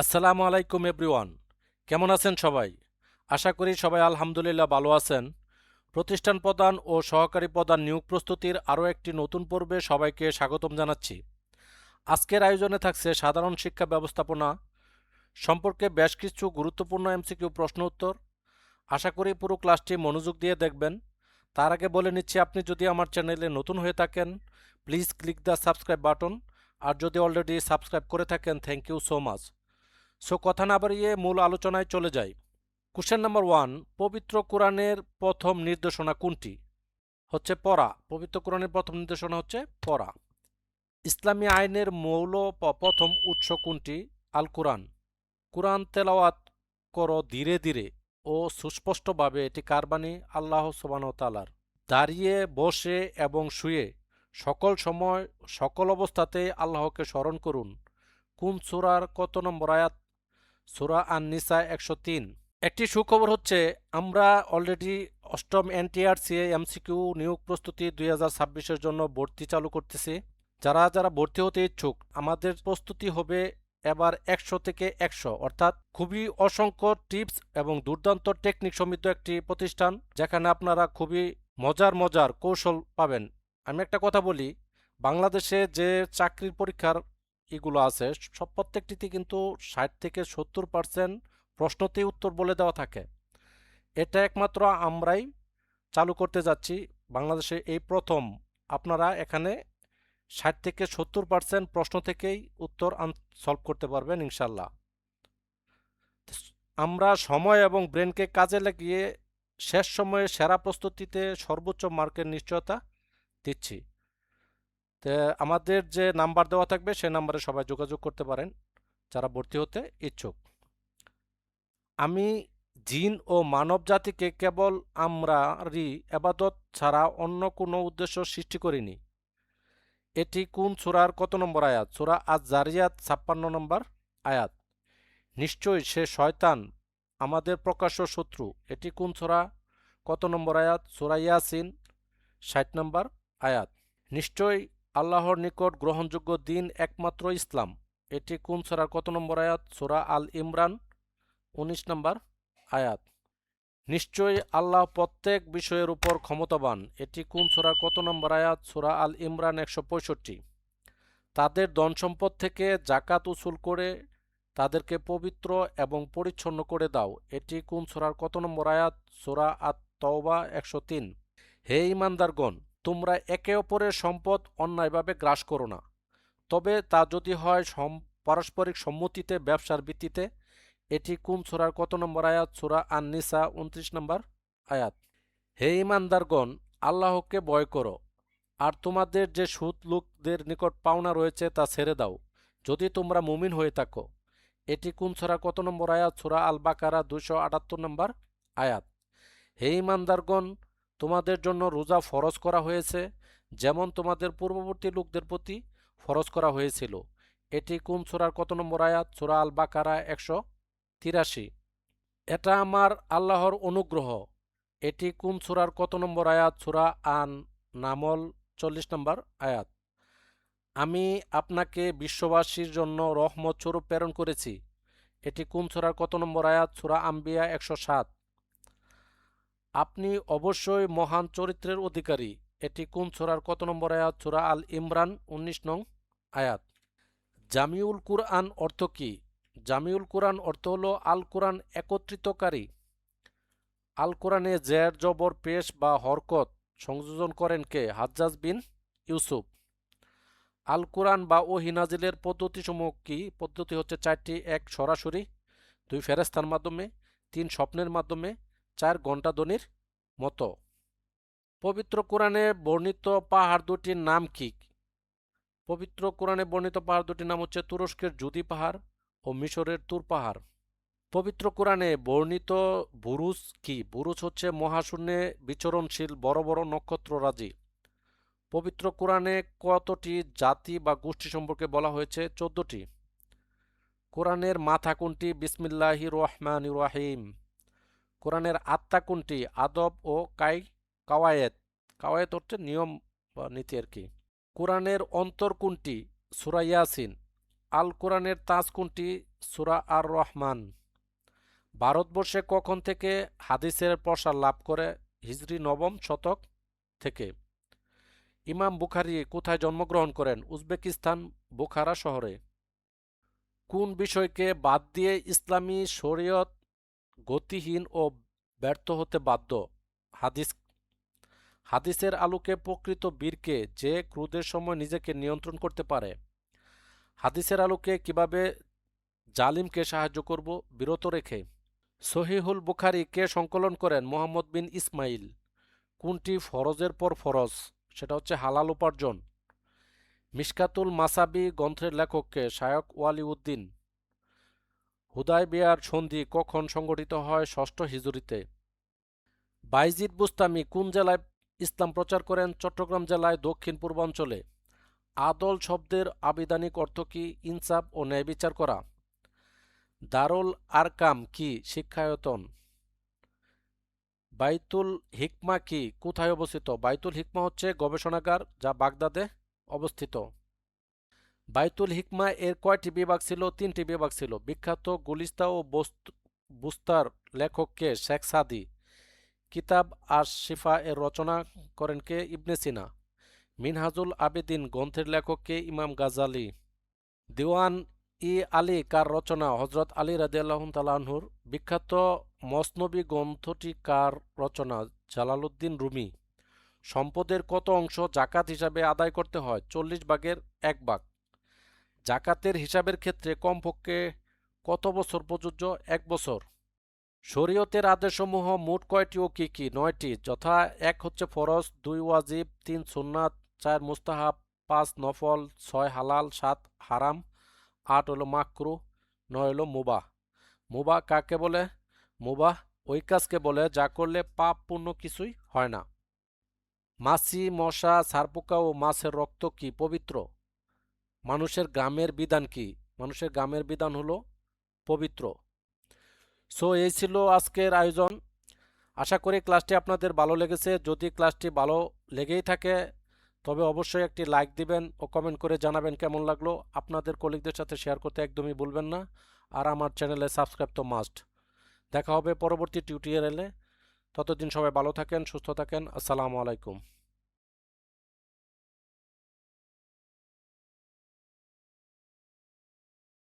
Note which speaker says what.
Speaker 1: আসসালামু আলাইকুম এভরিওয়ান। কেমন আছেন সবাই? আশা করি সবাই আলহামদুলিল্লাহ ভালো আছেন। প্রতিষ্ঠান প্রদান ও সহকারী প্রদান নিয়োগ প্রস্তুতির আরও একটি নতুন পর্বে সবাইকে স্বাগতম জানাচ্ছি। আজকের আয়োজনে থাকছে সাধারণ শিক্ষা ব্যবস্থাপনা সম্পর্কে বেশ কিছু গুরুত্বপূর্ণ এমসিকিউ প্রশ্ন উত্তর। আশা করি পুরো ক্লাসটি মনোযোগ দিয়ে দেখবেন। তার আগে বলে নিচ্ছি, আপনি যদি আমার চ্যানেলে নতুন হয়ে থাকেন please click the subscribe button, আর যদি অলরেডি সাবস্ক্রাইব করে থাকেন thank you so much. So কথা না বাড়িয়ে মূল আলোচনায় চলে যাই। কোশ্চেন নাম্বার 1, পবিত্র কোরআনের প্রথম নির্দেশনা কোনটি? হচ্ছে পড়া। পবিত্র কোরআনের প্রথম নির্দেশনা হচ্ছে পড়া। ইসলামী আইনের মৌল প্রথম উৎস কোনটি? আল কোরআন। কোরআন তেলাওয়াত করো ধীরে ধীরে ও সুস্পষ্টভাবে, এটি কার বাণী? আল্লাহ সুবহানাহু ওয়া তাআলার। দাঁড়িয়ে বসে এবং শুয়ে সকল সময় সকল অবস্থাতেই আল্লাহকে স্মরণ করুন। কোন সূরার কত নম্বর আয়াত? সূরা আন-নিসা 103। একটি সুখবর হচ্ছে, আমরা অলরেডি অষ্টম এনটিআরসি এমসিকিউ নিয়োগ প্রস্তুতি 2026-এর জন্য ভর্তি চালু করতেছি। যারা যারা ভর্তি হতে ইচ্ছুক, আমাদের প্রস্তুতি হবে এবার 100 থেকে 100, অর্থাৎ খুবই অসংখ্য টিপস এবং দুর্দান্ত টেকনিক সমৃদ্ধ একটি প্রতিষ্ঠান, যেখানে আপনারা খুবই মজার মজার কৌশল পাবেন। আমি একটা কথা বলি, বাংলাদেশে যে চাকরির পরীক্ষার এগুলো আছে সব প্রত্যেকটিতে কিন্তু 60 থেকে 70% প্রশ্নতেই উত্তর বলে দেওয়া থাকে। এটা একমাত্র আমরাই চালু করতে যাচ্ছি বাংলাদেশে, এই প্রথম আপনারা এখানে 60 থেকে 70% প্রশ্ন থেকেই উত্তর সলভ করতে পারবেন ইনশাল্লাহ। আমরা সময় এবং ব্রেনকে কাজে লাগিয়ে শেষ সময়ে সেরা প্রস্তুতিতে সর্বোচ্চ মার্কের নিশ্চয়তা দিচ্ছি। তো আমাদের যে নাম্বার দেওয়া থাকবে সে নাম্বারে সবাই যোগাযোগ করতে পারেন যারা ভর্তি হতে ইচ্ছুক। আমি জিন ও মানব জাতিকে কেবল আমরারই এবাদত ছাড়া অন্য কোনো উদ্দেশ্য সৃষ্টি করিনি। এটি কোন সূরার কত নম্বর আয়াত? সূরা আজ-জারিয়াত 56 নম্বর আয়াত। নিশ্চয়ই সে শয়তান আমাদের প্রকাশ্য শত্রু। এটি কোন সূরা কত নম্বর আয়াত? সূরা ইয়াসিন 60 নম্বর আয়াত। নিশ্চয়ই আল্লাহর নিকট গ্রহণযোগ্য দিন একমাত্র ইসলাম। এটি কোন সূরার কত নম্বর আয়াত? সূরা আল ইমরান 19 নম্বর আয়াত। নিশ্চয়ই আল্লাহ প্রত্যেক বিষয়ের উপর ক্ষমতাবান। এটি কোন সূরার কত নম্বর আয়াত? সূরা আল ইমরান 165। তাদের ধনসম্পদ থেকে জাকাত উসুল করে তাদেরকে পবিত্র এবং পরিচ্ছন্ন করে দাও। এটি কোন সূরার কত নম্বর আয়াত? সূরা আত-তাওবা 103। হে ঈমানদারগণ, তোমরা একে অপরের সম্পদ অন্যায়ভাবে গ্রাস করো না, তবে তা যদি হয় পারস্পরিক সম্মতিতে, ব্যবসার ভিত্তিতে। এটি কোন সূরার কত নম্বর আয়াত? সূরা আন-নিসা 29 নম্বর আয়াত। হে ঈমানদারগণ, আল্লাহকে ভয় করো, আর তোমাদের যে সুদ লোকদের নিকট পাওনা রয়েছে তা ছেড়ে দাও, যদি তোমরা মুমিন হয়ে থাকো। এটি কোন সূরার কত নম্বর আয়াত? সূরা আল বাকারা 278 নম্বর আয়াত। হে ঈমানদারগণ, তোমাদের জন্য রোজা ফরজ করা হয়েছে, যেমন তোমাদের পূর্ববর্তী লোকদের প্রতি ফরজ করা হয়েছিল। এটি কোন সূরার কত নম্বর আয়াত? সূরা আল বাকারা 183। এটা আমার আল্লাহর অনুগ্রহ। এটি কোন সূরার কত নম্বর আয়াত? সূরা আন নামল 40 নম্বর আয়াত। আমি আপনাকে বিশ্ববাসীর জন্য রহমত স্বরূপ প্রেরণ করেছি। এটি কোন সূরার কত নম্বর আয়াত? সূরা আম্বিয়া 107। আপনি অবশ্যই মহান চরিত্রের অধিকারী। এটি কোন সূরার কত নম্বর আয়াত? সূরা আল ইমরান 19 নং আয়াত। জামিউল কুরআন অর্থ কি? জামিউল কুরআন অর্থ হলো আল কোরআন একত্রিতকারী। আল কোরআনে জের জবর পেশ বা হরকত সংযোজন করেন কে? হাজ্জাজ বিন ইউসুফ। আল কোরআন বা ওহী নাজিলের পদ্ধতিসমূহ কি? পদ্ধতি হচ্ছে 4টি। 1 সরাসরি, 2 ফেরেশতার মাধ্যমে, 3 স্বপ্নের মাধ্যমে, 4 ঘণ্টা ধ্বনির মতো। পবিত্র কোরআনে বর্ণিত পাহাড় দুটির নাম কি? পবিত্র কোরআনে বর্ণিত পাহাড় দুটির নাম হচ্ছে তুরস্কের জুদি পাহাড় ও মিশরের তুর পাহাড়। পবিত্র কোরআনে বর্ণিত বুরুজ কি? বুরুজ হচ্ছে মহাশূন্যে বিচরণশীল বড় বড় নক্ষত্ররাজি। পবিত্র কোরআনে কতটি জাতি বা গোষ্ঠী সম্পর্কে বলা হয়েছে? 14টি। কোরআনের মাথা কোনটি? বিসমিল্লাহির রহমানির রহিম। কোরআনের আত্মা কোনটি? আদব ও কাওয়ায়েদ। কাওয়ায়েদ হচ্ছে নিয়ম বা নীতি আর কি। কোরআনের অন্তর কোনটি? সূরা ইয়াসিন। আল কোরআনের তাজ কোনটি? সূরা আর রহমান। ভারতবর্ষে কখন থেকে হাদিসের প্রসার লাভ করে? হিজরি নবম শতক থেকে। ইমাম বুখারী কোথায় জন্মগ্রহণ করেন? উজবেকিস্তান, বুখারা শহরে। কোন বিষয়কে বাদ দিয়ে ইসলামী শরীয়ত গতিহীন ও ব্যর্থ হতে বাধ্য? হাদিস। হাদিসের আলোকে প্রকৃত বীরকে, যে ক্রোধের সময় নিজেকে নিয়ন্ত্রণ করতে পারে। হাদিসের আলোকে কিভাবে জালিমকে সাহায্য করব? বিরত রেখে। সহিহুল বুখারী কে সংকলন করেন? মুহাম্মদ বিন ইসমাইল। কোনটি ফরজের পর ফরজ? সেটা হচ্ছে হালাল উপার্জন। মিশকাতুল মাসাবি গ্রন্থের লেখককে? শায়খ ওয়ালি উদ্দিন। হুদায়বিয়ার সন্ধি কখন সংঘটিত হয়? ষষ্ঠ হিজরীতে। বাইজিদ বুস্তামি কোন জেলায় ইসলাম প্রচার করেন? চট্টগ্রাম জেলায়, দক্ষিণ পূর্বাঞ্চলে। আদল শব্দের আবিধানিক অর্থ কি? ইনসাফ ও ন্যায় বিচার করা। দারুল আরকাম কি? শিক্ষায়তন। বাইতুল হিকমা কি? কোথায় অবস্থিত? বাইতুল হিকমা হচ্ছে গবেষণাগার, যা বাগদাদে অবস্থিত। বাইতুল হিকমা এর কয়টি বিভাগ ছিল? 3টি বিভাগ ছিল। বিখ্যাত গুলিস্তা ও বুস্তার লেখক কে? শেখ সাদি। কিতাব আশ শিফা এর রচনা করেন কে? ইবনে সিনা। মিনহাজুল আবেদিন গ্রন্থের লেখক কে? ইমাম গাজ্জালী। দিওয়ান ই আলী কার রচনা? হজরত আলী রাদিয়াল্লাহু তাআলা আনহুর। বিখ্যাত মসনবী গ্রন্থটি কার রচনা? Jalaluddin Rumi. সম্পদের কত অংশ জাকাত হিসাবে আদায় করতে হয়? 40 ভাগের 1 ভাগ। জাকাতের হিসাবের ক্ষেত্রে কমপক্ষে কত বছর প্রযোজ্য? 1 বছর। শরীয়তের আদেশসমূহ মোট কয়টি ও কি কি? 9টি, যথা 1 হচ্ছে ফরজ, 2 ওয়াজিব, 3 সুন্নাত, 4 মুস্তাহাব, 5 নফল, 6 হালাল, 7 হারাম, 8 হলো মাকরুহ, 9 হলো মুবাহ। মুবাহ কাকে বলে? মুবাহ ওই কাজকে বলে যা করলে পাপ পুণ্য কিছুই হয় না। মাছি, মশা, ছারপোকা ও মাছের রক্ত কি পবিত্র? মানুষের গামের বিধান কি? মানুষের গামের বিধান হলো পবিত্র। সো এই ছিল আজকের আয়োজন। আশা করি ক্লাসটি আপনাদের ভালো লেগেছে। যদি ক্লাসটি ভালো লেগেই থাকে তবে অবশ্যই একটি লাইক দিবেন ও কমেন্ট করে জানাবেন কেমন লাগলো। আপনাদের কলিগদের সাথে শেয়ার করতে একদমই ভুলবেন না। আর আমার চ্যানেলে সাবস্ক্রাইব তো মাস্ট। দেখা হবে পরবর্তী টিউটোরিয়ালে। ততদিন সবাই ভালো থাকেন, সুস্থ থাকেন। আসসালামু আলাইকুম।